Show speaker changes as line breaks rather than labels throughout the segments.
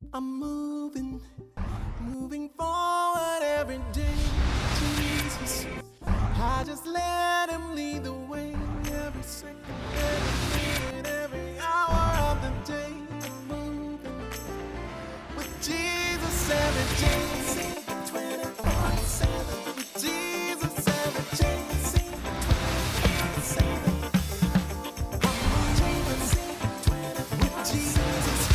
I'm moving forward every day, Jesus. I just let him lead the way every second, every minute, every hour of the day. I'm moving with Jesus every day, 24/7. With Jesus every day, 24/7. I'm moving with Jesus.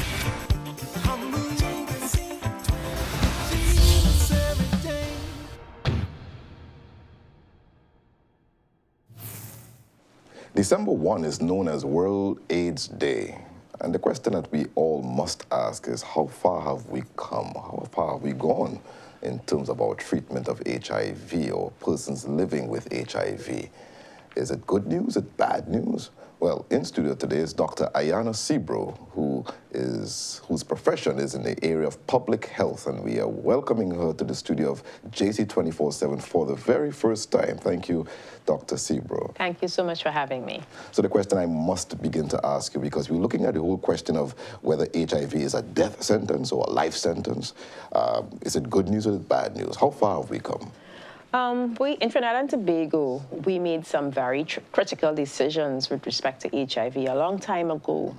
I'm moving with Jesus every day.
December 1 is known as World AIDS Day. And the question that we all must ask is, how far have we come? How far have we gone in terms of our treatment of HIV or persons living with HIV? Is it good news? Is it bad news? Well, in studio today is Dr. Sebro, whose profession is in the area of public health, and we are welcoming her to the studio of JC 24/7 for the very first time. Thank you, Dr. Sebro.
Thank you so much for having me.
So the question I must begin to ask you, because we're looking at the whole question of whether HIV is a death sentence or a life sentence. Is it good news or is it bad news? How far have we come?
In Trinidad and Tobago, we made some very critical decisions with respect to HIV a long time ago,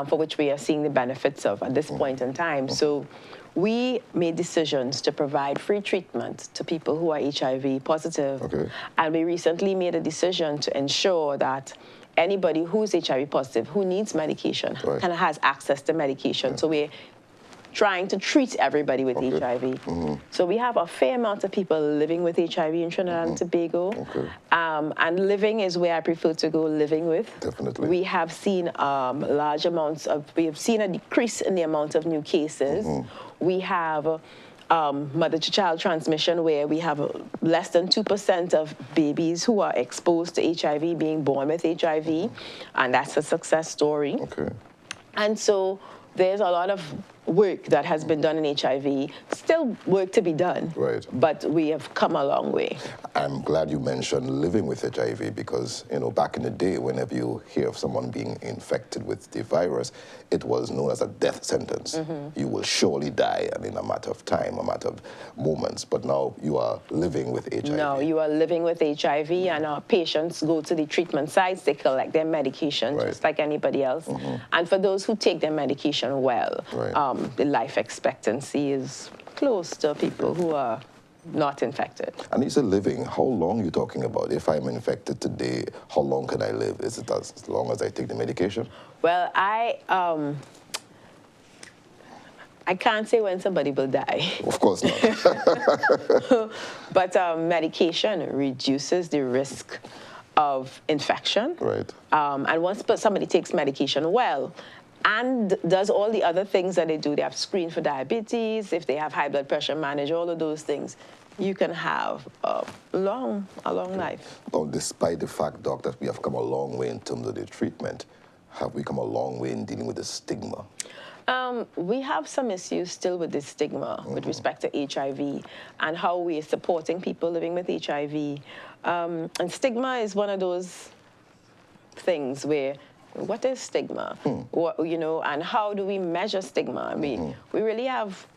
for which we are seeing the benefits of at this point in time. So we made decisions to provide free treatment to people who are HIV positive.
Okay.
And we recently made a decision to ensure that anybody who's HIV positive, who needs medication,
Right.
kind of has access to medication. So we're trying to treat everybody with HIV. So we have a fair amount of people living with HIV in Trinidad and Tobago.
Okay.
And living is where I prefer to go, living with.
Definitely.
We have seen we have seen a decrease in the amount of new cases. We have mother-to-child transmission, where we have less than 2% of babies who are exposed to HIV being born with HIV, and that's a success story.
Okay.
And so there's a lot of work that has been done in HIV, still work to be done.
Right.
But we have come a long way.
I'm glad you mentioned living with HIV because, back in the day, whenever you hear of someone being infected with the virus, it was known as a death sentence. You will surely die, and in a matter of time, a matter of moments. But now you are living with HIV.
No, you are living with HIV, and our patients go to the treatment sites, they collect their medication,
Right.
just like anybody else. And for those who take their medication well,
Right.
The life expectancy is close to people who are not infected.
And you said living, how long are you talking about? If I'm infected today, how long can I live? Is it as long as I take the medication?
Well, I can't say when somebody will die.
Of course not.
But medication reduces the risk of infection.
Right.
And once somebody takes medication well, and does all the other things that they do, they have screened for diabetes, if they have high blood pressure, manage all of those things, you can have a long life.
Well, despite the fact, Doc, that we have come a long way in terms of the treatment, have we come a long way in dealing with the stigma?
We have some issues still with the stigma with respect to HIV and how we are supporting people living with HIV. And stigma is one of those things where, what is stigma? And how do we measure stigma? We really have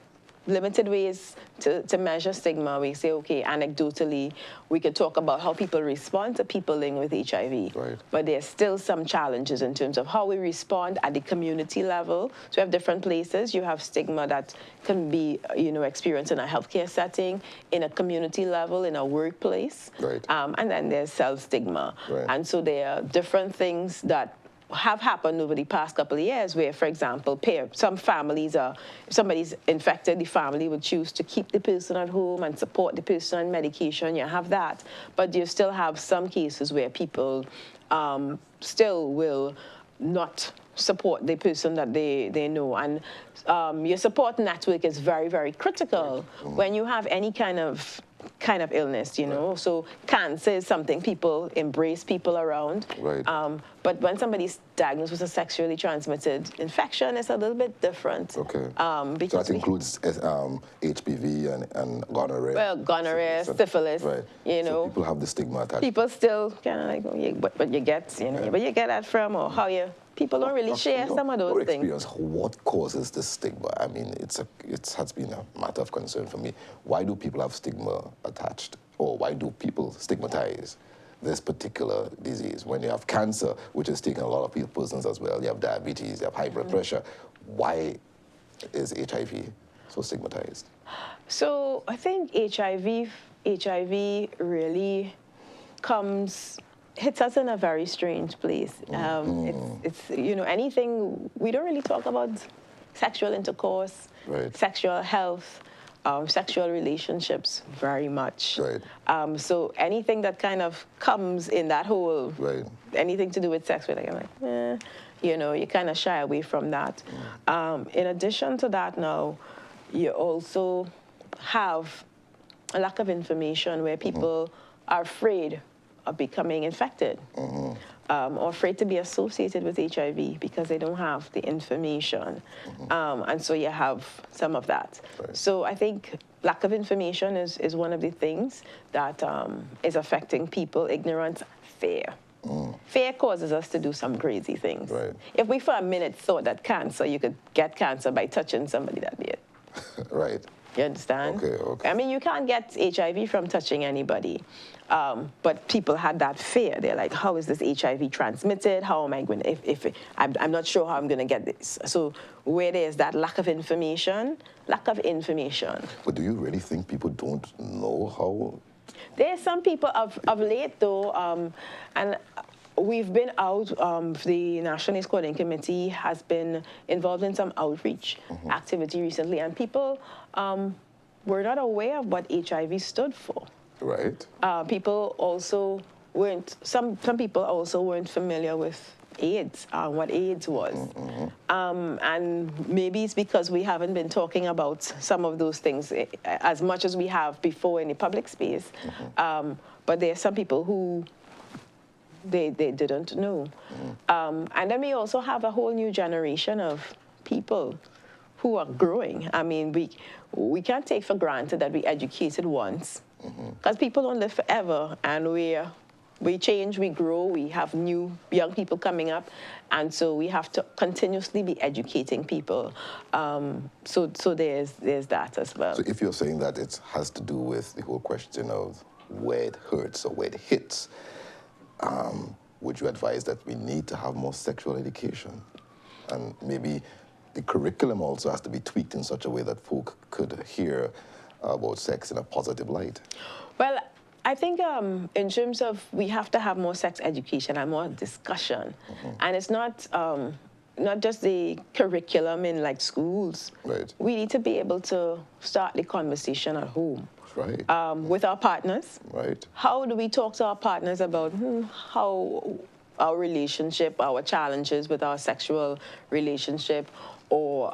limited ways to measure stigma. We say, okay, anecdotally, we could talk about how people respond to people living with HIV.
Right.
But there's still some challenges in terms of how we respond at the community level. So we have different places. You have stigma that can be, experienced in a healthcare setting, in a community level, in a workplace.
Right.
And then there's self-stigma.
Right.
And so there are different things that have happened over the past couple of years where, for example, some families if somebody's infected, the family would choose to keep the person at home and support the person on medication. You have that. But you still have some cases where people still will not support the person that they know. And your support network is very, very critical when you have any kind of illness, So cancer is something people embrace people around.
Right.
But when somebody's diagnosed with a sexually transmitted infection, it's a little bit different.
Okay.
Because
so that includes HPV and gonorrhea.
Well, gonorrhea, syphilis,
Right. So people have the stigma attached.
People still kind of like, but you get, where you get that from, or how you people don't really share some of those
your
things.
experience, what causes this stigma? I mean, it has been a matter of concern for me. Why do people have stigma attached, or why do people stigmatize this particular disease? When you have cancer, which is taking a lot of persons as well, you have diabetes, you have high blood pressure. Why is HIV so stigmatized?
So I think HIV really hits us in a very strange place. It's anything, we don't really talk about sexual intercourse,
right.
sexual health, sexual relationships very much.
Right.
So anything that kind of comes in that whole,
right.
anything to do with sex, I'm like, you kind of shy away from that. In addition to that now, you also have a lack of information where people are afraid of becoming infected or afraid to be associated with HIV because they don't have the information. And so you have some of that.
Right.
So I think lack of information is one of the things that is affecting people. Ignorance, fear. Fear causes us to do some crazy things.
Right.
If we for a minute thought that you could get cancer by touching somebody, that'd be it.
Right.
You understand?
Okay.
I mean, you can't get HIV from touching anybody. But people had that fear. They're like, how is this HIV transmitted? How am I going to, I'm not sure how I'm going to get this. So where there's that lack of information.
But do you really think people don't know how?
There's some people of late, though, and we've been out, the National AIDS Coordinating Committee has been involved in some outreach activity recently, and people were not aware of what HIV stood for.
Right.
People also weren't, some people also weren't familiar with AIDS, what AIDS was. And maybe it's because we haven't been talking about some of those things as much as we have before in the public space. But there are some people who they didn't know. And then we also have a whole new generation of people who are growing. I mean, we can't take for granted that we educated once, because people don't live forever, and we change, we grow, we have new young people coming up, and so we have to continuously be educating people. So there's that as well.
So if you're saying that it has to do with the whole question of where it hurts or where it hits, would you advise that we need to have more sexual education? And maybe the curriculum also has to be tweaked in such a way that folk could hear about sex in a positive light.
Well, I think in terms of, we have to have more sex education and more discussion. And it's not just the curriculum in like schools.
Right.
We need to be able to start the conversation at home.
Right.
With our partners.
Right.
How do we talk to our partners about how our relationship, our challenges with our sexual relationship, or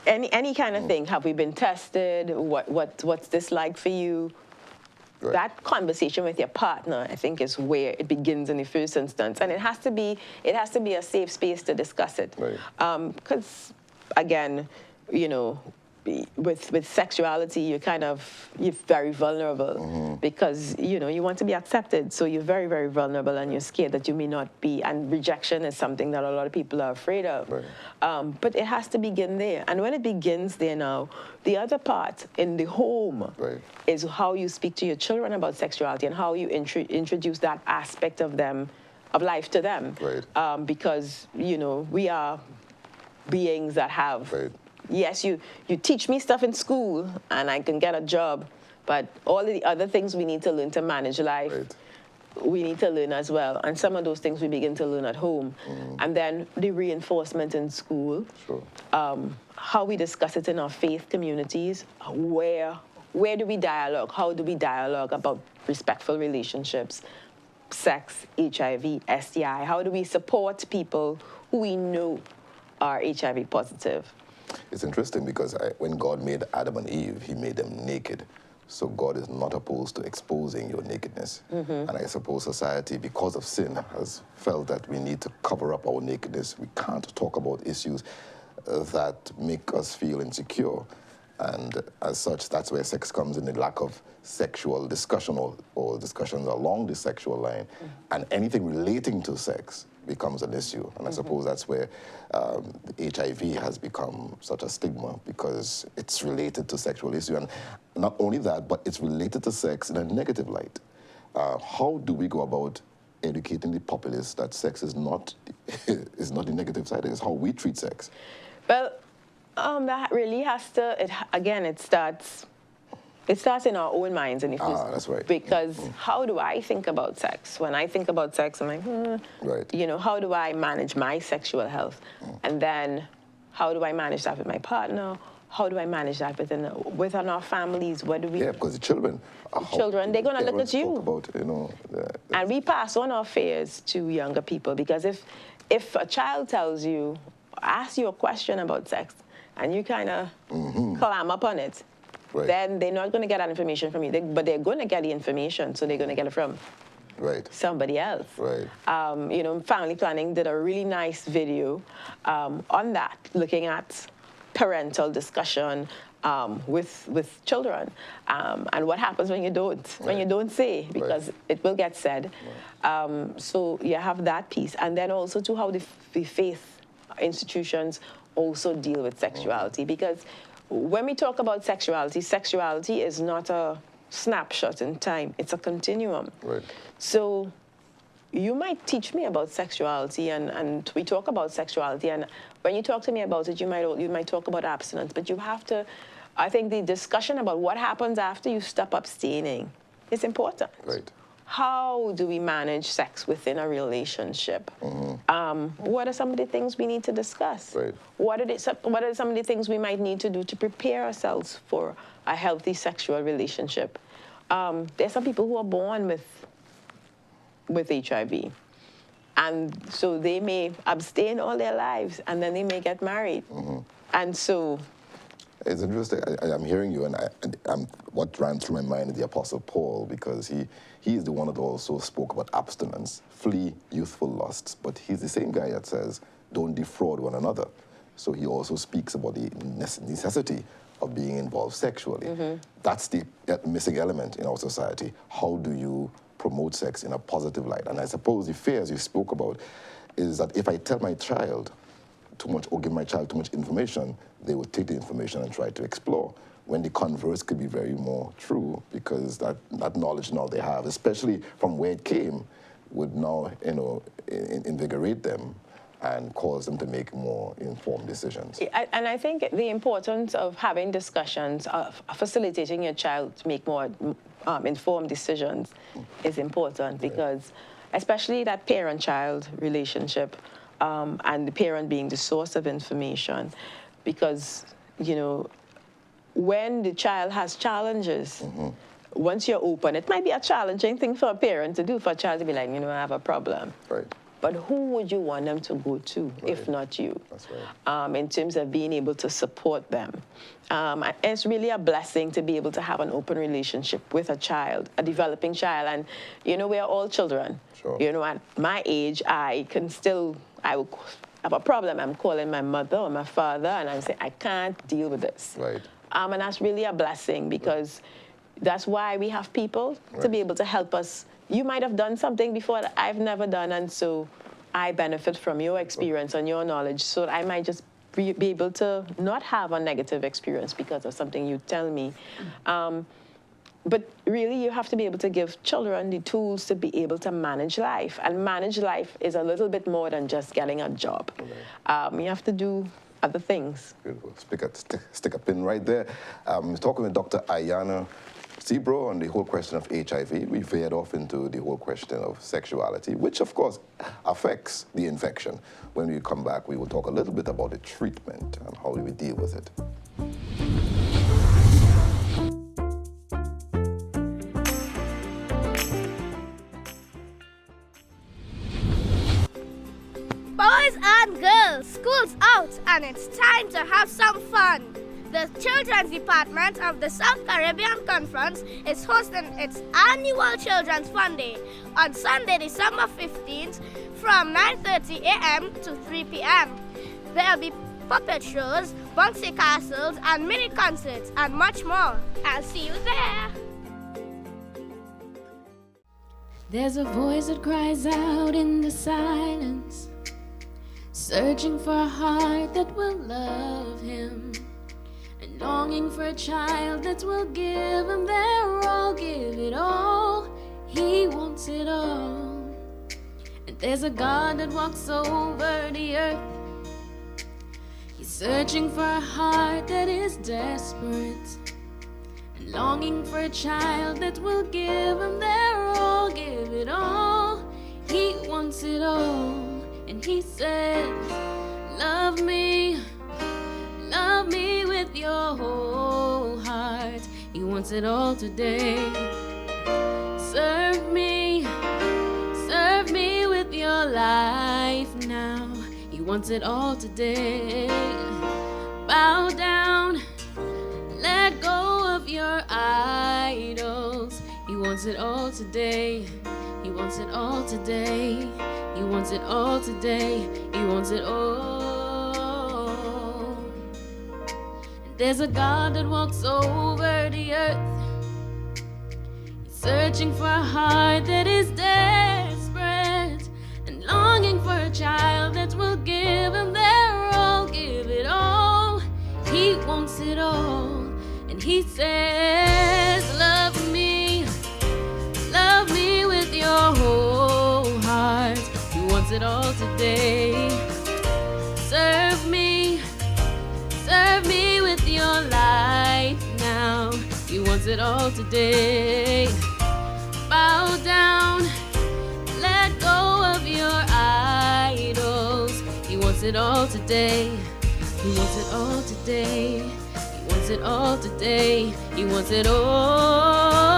any kind of thing? Have we been tested? What's this like for you? Right. That conversation with your partner, I think, is where it begins in the first instance, and it has to be a safe space to discuss it.
Right.
Because again, with sexuality, you're very vulnerable because, you want to be accepted. So you're very, very vulnerable, and you're scared that you may not be. And rejection is something that a lot of people are afraid of.
Right.
But it has to begin there. And when it begins there now, the other part in the home is how you speak to your children about sexuality and how you introduce that aspect of life to them.
Right.
Because, we are beings that have...
Right.
Yes, you teach me stuff in school and I can get a job, but all the other things we need to learn to manage life, we need to learn as well. And some of those things we begin to learn at home. And then the reinforcement in school, how we discuss it in our faith communities, where do we dialogue, how do we dialogue about respectful relationships, sex, HIV, STI, how do we support people who we know are HIV positive?
It's interesting because when God made Adam and Eve, he made them naked. So God is not opposed to exposing your nakedness. And I suppose society, because of sin, has felt that we need to cover up our nakedness. We can't talk about issues that make us feel insecure. And as such, that's where sex comes in, the lack of sexual discussion or discussions along the sexual line. And anything relating to sex becomes an issue. And I suppose that's where the HIV has become such a stigma, because it's related to sexual issue. And not only that, but it's related to sex in a negative light. How do we go about educating the populace that sex is not is not the negative side? It's how we treat sex.
Well, that really has to, it starts in our own minds in the first.
That's right.
Because how do I think about sex? When I think about sex, I'm like,
Right.
you know, how do I manage my sexual health? And then how do I manage that with my partner? How do I manage that within our families? What do we...
Yeah, because the children...
Children, they're going to look at you.
Talk about, you know,
and we pass on our fears to younger people, because if a child tells you, asks you a question about sex, and you kind of clam up on it,
right.
then they're not going to get that information from you. But they're going to get the information, so they're going to get it from somebody else.
Right.
You know, Family Planning did a really nice video on that, looking at parental discussion with children, and what happens when you don't say, because it will get said. So you have that piece, and then also to how the faith institutions also deal with sexuality, because when we talk about sexuality is not a snapshot in time, it's a continuum.
Right. So
you might teach me about sexuality, and we talk about sexuality, and when you talk to me about it, you might talk about abstinence, but you have to, I think the discussion about what happens after you stop abstaining is important.
Right.
How do we manage sex within a relationship? What are some of the things we need to discuss?
Right.
What are some of the things we might need to do to prepare ourselves for a healthy sexual relationship? There's some people who are born with HIV, and so they may abstain all their lives, and then they may get married. And so...
It's interesting. I'm hearing you, and what ran through my mind is the Apostle Paul, because he is the one that also spoke about abstinence, flee youthful lusts, but he's the same guy that says, don't defraud one another. So he also speaks about the necessity of being involved sexually. That's the missing element in our society. How do you promote sex in a positive light? And I suppose the fears you spoke about is that if I tell my child too much or give my child too much information, they would take the information and try to explore, when the converse could be very more true, because that knowledge now they have, especially from where it came, would now, you know, invigorate them and cause them to make more informed decisions.
And I think the importance of having discussions, of facilitating your child to make more informed decisions is important, because especially that parent-child relationship, and the parent being the source of information, because, you know, when the child has challenges, once you're open, it might be a challenging thing for a parent to do, for a child to be like, you know, I have a problem.
Right.
But who would you want them to go to, if not you?
That's right.
In terms of being able to support them. It's really a blessing to be able to have an open relationship with a child, a developing child. And, you know, we are all children.
Sure.
You know, at my age, I will have a problem. I'm calling my mother or my father, and I'm saying, I can't deal with this.
Right.
And that's really a blessing, because that's why we have people to be able to help us. You might have done something before that I've never done, and so I benefit from your experience and your knowledge, so that I might just be able to not have a negative experience because of something you tell me. But really, you have to be able to give children the tools to be able to manage life. And manage life is a little bit more than just getting a job. You have to do other things.
Beautiful. Stick a pin right there. Talking with Dr. Sebro on the whole question of HIV. We veered off into the whole question of sexuality, which of course affects the infection. When we come back, we will talk a little bit about the treatment and how we deal with it.
Boys and girls, school's out and it's time to have some fun. The Children's Department of the South Caribbean Conference is hosting its annual Children's Fun Day on Sunday, December 15th from 9:30 a.m. to 3 p.m. There will be puppet shows, bouncy castles, and mini concerts, and much more. I'll see you there.
There's a voice that cries out in the silence, searching for a heart that will love him, and longing for a child that will give him their all, give it all. He wants it all. And there's a God that walks over the earth. He's searching for a heart that is desperate, and longing for a child that will give him their all, give it all. He wants it all. And he says, love me with your whole heart. He wants it all today. Serve me with your life now. He wants it all today. Bow down, let go of your idols. He wants it all today. He wants it all today. He wants it all today. He wants it all. And there's a God that walks over the earth. He's searching for a heart that is desperate, and longing for a child that will give him their all, give it all. He wants it all. And he says, love me with your whole heart. He wants it all today. Serve me with your life now. He wants it all today. Bow down, let go of your idols. He wants it all today. He wants it all today. He wants it all today. He wants it all.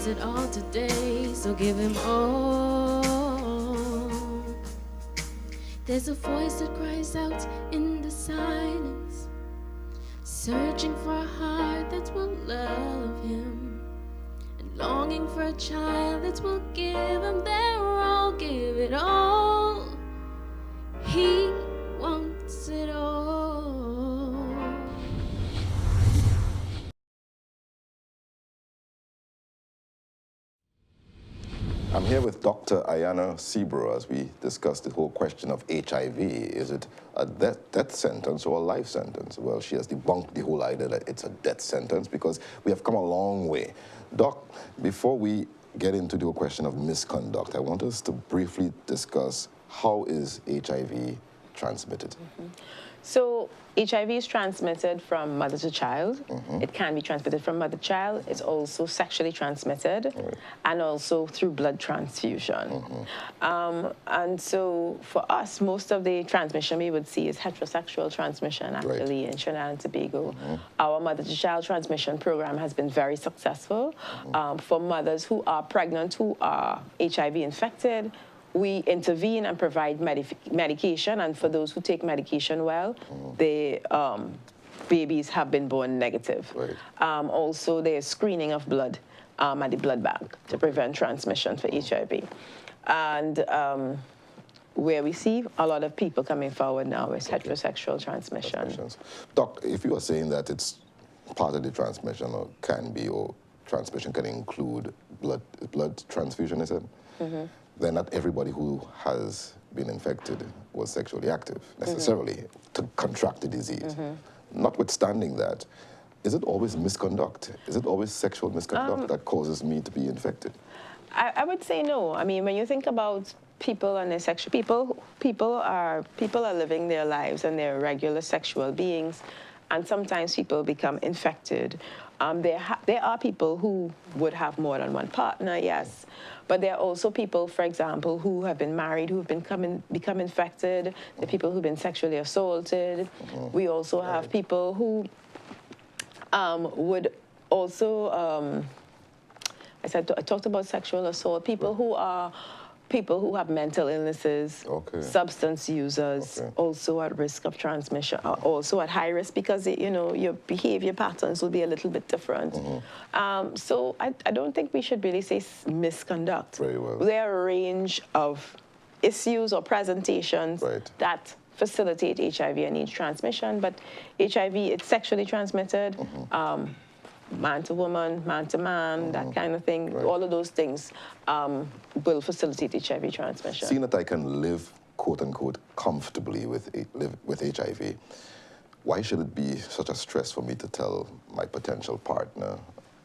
It all today, so give him all. There's a voice that cries out in the silence, searching for a heart that will love him, and longing for a child that will give him their all, give it all. He wants it all.
I'm here with Dr. Sebro as we discuss the whole question of HIV. Is it a death sentence or a life sentence? Well, she has debunked the whole idea that it's a death sentence because we have come a long way. Doc, before we get into the whole question of misconduct, I want us to briefly discuss how is HIV transmitted?
So HIV is transmitted from mother to child. It can be transmitted from mother to child. It's also sexually transmitted, and also through blood transfusion. And so for us, most of the transmission we would see is heterosexual transmission, actually, in Trinidad and Tobago. Our mother to child transmission program has been very successful. For mothers who are pregnant, who are HIV infected, we intervene and provide medication, and for those who take medication well, the babies have been born negative. Also, there's screening of blood at the blood bank to prevent transmission for HIV. And where we see a lot of people coming forward now is heterosexual transmission.
Doc, if you are saying that it's part of the transmission, or can be, or transmission can include blood transfusion, is it? Then not everybody who has been infected was sexually active, necessarily, to contract the disease. Notwithstanding that, is it always misconduct? Is it always sexual misconduct that causes me to be infected?
I would say no. I mean, when you think about people and their sexual, people are living their lives and they're regular sexual beings, and sometimes people become infected. There are people who would have more than one partner, yes, but there are also people, for example, who have been married, who have become infected. There are people who've been sexually assaulted. We also have people who would also, I talked about sexual assault, people who have mental illnesses, substance users, also at risk of transmission, also at high risk because, your behavior patterns will be a little bit different. So I don't think we should really say misconduct.
Very well.
There are a range of issues or presentations that facilitate HIV and AIDS transmission, but HIV, it's sexually transmitted, man to woman, man to man, that kind of thing. All of those things will facilitate HIV transmission.
Seeing that I can live, quote unquote, comfortably with HIV, why should it be such a stress for me to tell my potential partner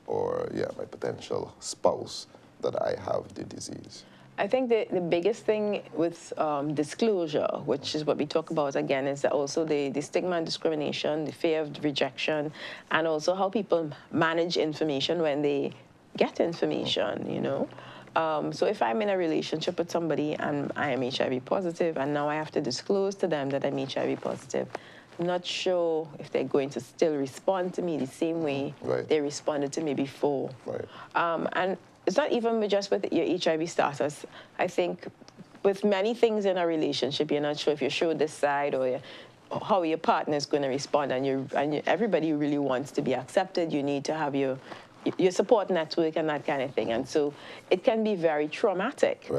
or, my potential spouse that I have the disease?
I think the biggest thing with disclosure, which is what we talk about again, is that also the stigma and discrimination, the fear of rejection, and also how people manage information when they get information, So if I'm in a relationship with somebody and I am HIV positive, and now I have to disclose to them that I'm HIV positive, I'm not sure if they're going to still respond to me the same way they responded to me before. And it's not even just with your HIV status. I think with many things in a relationship, you're not sure if you show this side or how your partner is going to respond, and everybody really wants to be accepted. You need to have your support network and that kind of thing, and so it can be very traumatic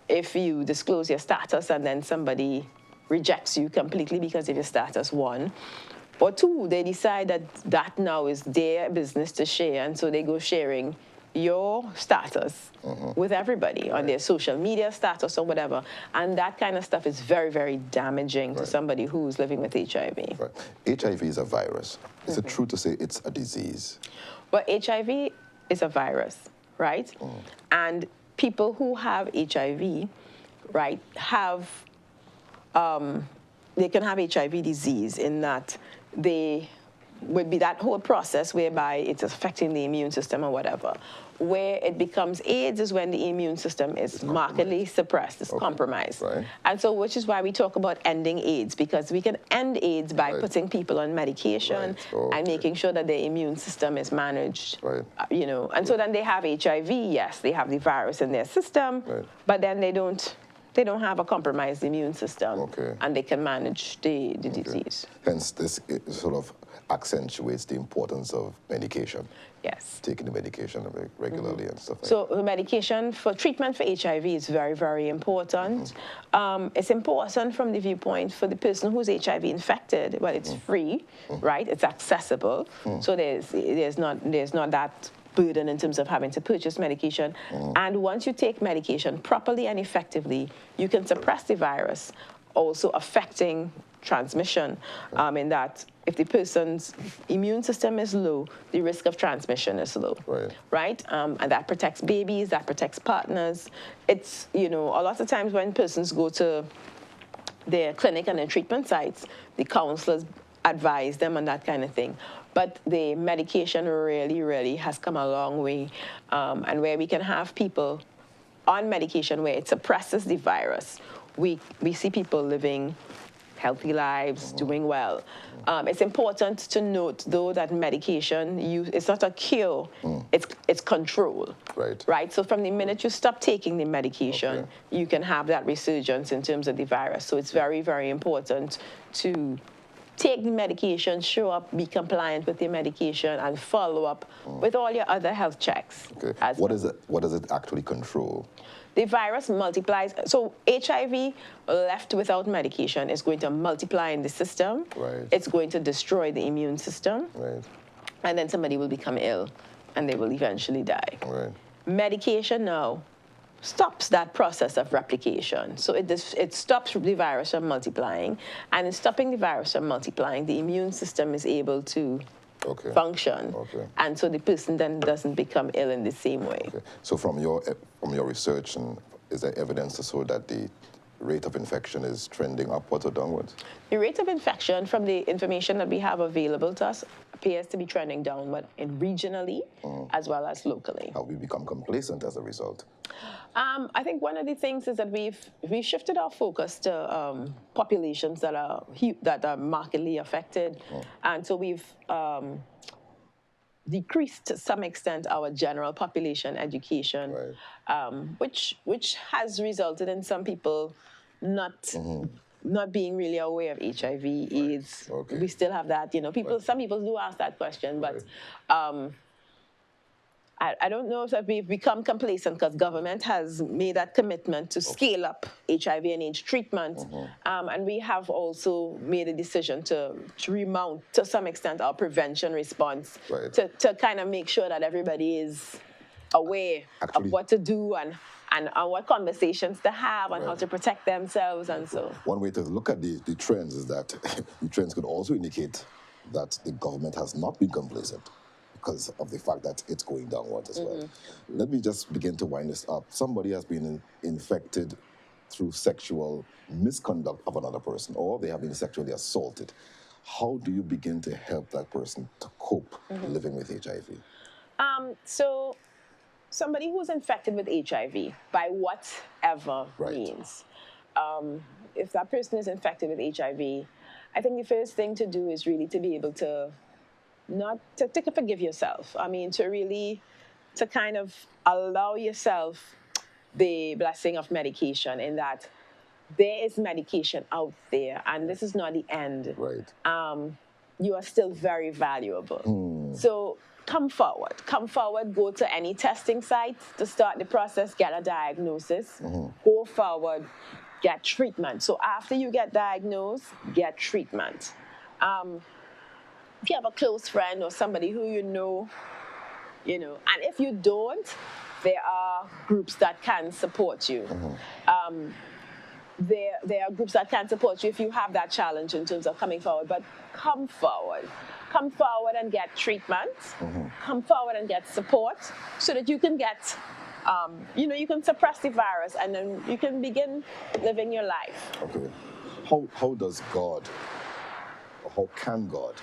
if you disclose your status and then somebody rejects you completely because of your status, one. Or two, they decide that now is their business to share, and so they go sharing your status with everybody on their social media status or whatever. And that kind of stuff is very, very damaging to somebody who's living with HIV.
HIV is a virus. Is it true to say it's a disease?
Well, HIV is a virus, right? And people who have HIV, have, they can have HIV disease in that they would be that whole process whereby it's affecting the immune system or whatever. Where it becomes AIDS is when the immune system is markedly suppressed, it's compromised. And so, which is why we talk about ending AIDS, because we can end AIDS by putting people on medication and making sure that their immune system is managed, And so then they have HIV, yes, they have the virus in their system, but then they don't have a compromised immune system, and they can manage the disease.
Hence, this sort of accentuates the importance of medication.
Yes.
Taking the medication regularly and stuff like that.
So the medication for treatment for HIV is very, very important. It's important from the viewpoint for the person who's HIV infected. Well, it's free, right? It's accessible. So there's not that burden in terms of having to purchase medication. And once you take medication properly and effectively, you can suppress the virus, also affecting transmission, in that if the person's immune system is low, the risk of transmission is low, and that protects babies, that protects partners. It's, a lot of times when persons go to their clinic and their treatment sites, the counselors advise them on that kind of thing. But the medication really, really has come a long way, and where we can have people on medication where it suppresses the virus, we see people living healthy lives, doing well. It's important to note, though, that medication it's not a cure, it's control. Right? So from the minute you stop taking the medication, you can have that resurgence in terms of the virus. So it's very, very important to take the medication, show up, be compliant with the medication, and follow up with all your other health checks. What does it actually control? The virus multiplies. So HIV left without medication is going to multiply in the system. It's going to destroy the immune system. And then somebody will become ill, and they will eventually die. Medication now stops that process of replication. So it stops the virus from multiplying. And in stopping the virus from multiplying, the immune system is able to function. And so the person then doesn't become ill in the same way.
So from your research, is there evidence to show that the rate of infection is trending upwards or downwards?
The rate of infection, from the information that we have available to us, appears to be trending downward regionally as well as locally.
Have we become complacent as a result?
I think one of the things is that we've shifted our focus to populations that are markedly affected, and so we've decreased to some extent our general population education, which has resulted in some people not being really aware of HIV, AIDS.
Okay.
We still have that, some people do ask that question, but I don't know if we've become complacent because government has made that commitment to scale up HIV and AIDS treatment. And we have also made a decision to remount, to some extent, our prevention response to kind of make sure that everybody is aware of what to do and what conversations to have and how to protect themselves and so.
One way to look at the trends is that the trends could also indicate that the government has not been complacent, because of the fact that it's going downwards as well. Let me just begin to wind this up. Somebody has been infected through sexual misconduct of another person, or they have been sexually assaulted. How do you begin to help that person to cope living with HIV?
So somebody who's infected with HIV, by whatever means, if that person is infected with HIV, I think the first thing to do is really to be able to not to forgive yourself. I mean, to kind of allow yourself the blessing of medication, in that there is medication out there and this is not the end. You are still very valuable. So come forward, go to any testing site to start the process, get a diagnosis, go forward, get treatment. So after you get diagnosed, get treatment. If you have a close friend or somebody who you know, and if you don't, there are groups that can support you. There are groups that can support you if you have that challenge in terms of coming forward. But come forward and get treatment. Come forward and get support so that you can get, you can suppress the virus and then you can begin living your life.
Okay. How does God, or how can God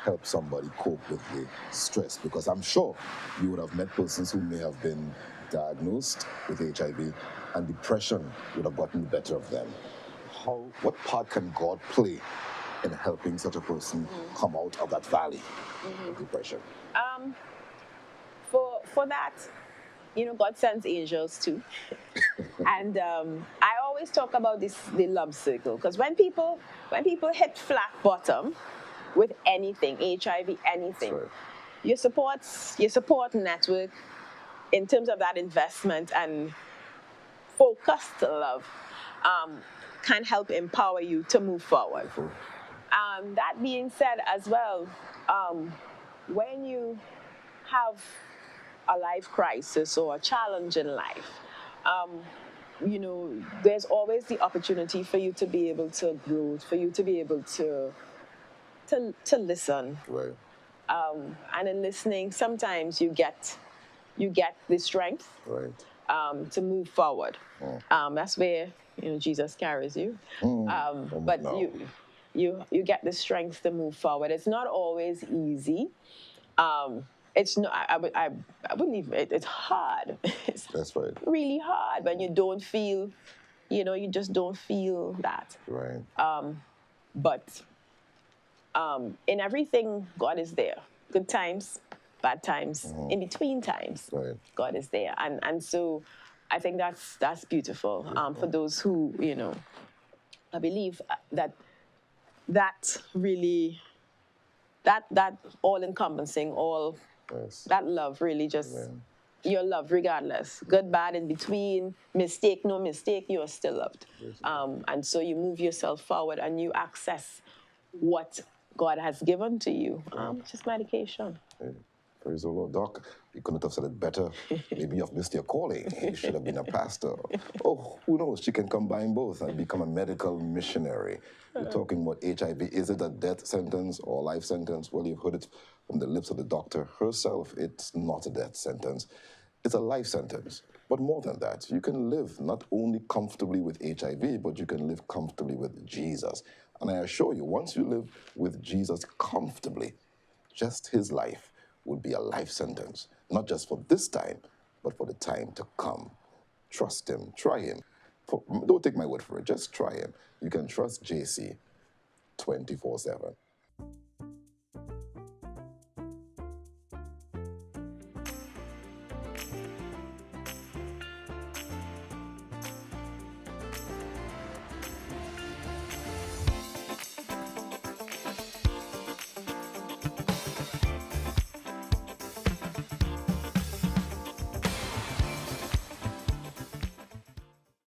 help somebody cope with the stress? Because I'm sure you would have met persons who may have been diagnosed with HIV and depression would have gotten the better of them. What part can God play in helping such a person come out of that valley of depression?
For that, God sends angels too. And I always talk about the love circle, because when people hit flat bottom with anything, HIV, anything, your support network, in terms of that investment and focused love, can help empower you to move forward. That being said as well, when you have a life crisis or a challenge in life, there's always the opportunity for you to be able to grow, for you to be able to listen. And in listening, sometimes you get the strength to move forward. That's where Jesus carries you. But you get the strength to move forward. It's not always easy. It's not. I wouldn't even. It's hard.
That's right.
Really hard when you don't feel. You just don't feel that. But in everything, God is there. Good times, bad times, in between times, God is there, and so I think that's beautiful for those who I believe that really that all-encompassing, that love really just your love regardless, good, bad, in between, mistake, no mistake, you are still loved, and so you move yourself forward and you access what God has given to you, just medication.
Praise the Lord. Doc, you couldn't have said it better. Maybe you've missed your calling. You should have been a pastor. Oh, who knows? She can combine both and become a medical missionary. We're talking about HIV. Is it a death sentence or life sentence? Well, you've heard it from the lips of the doctor herself. It's not a death sentence. It's a life sentence. But more than that, you can live not only comfortably with HIV, but you can live comfortably with Jesus. And I assure you, once you live with Jesus comfortably, just his life would be a life sentence, not just for this time, but for the time to come. Trust him, try him. Don't take my word for it, just try him. You can trust JC 24/7.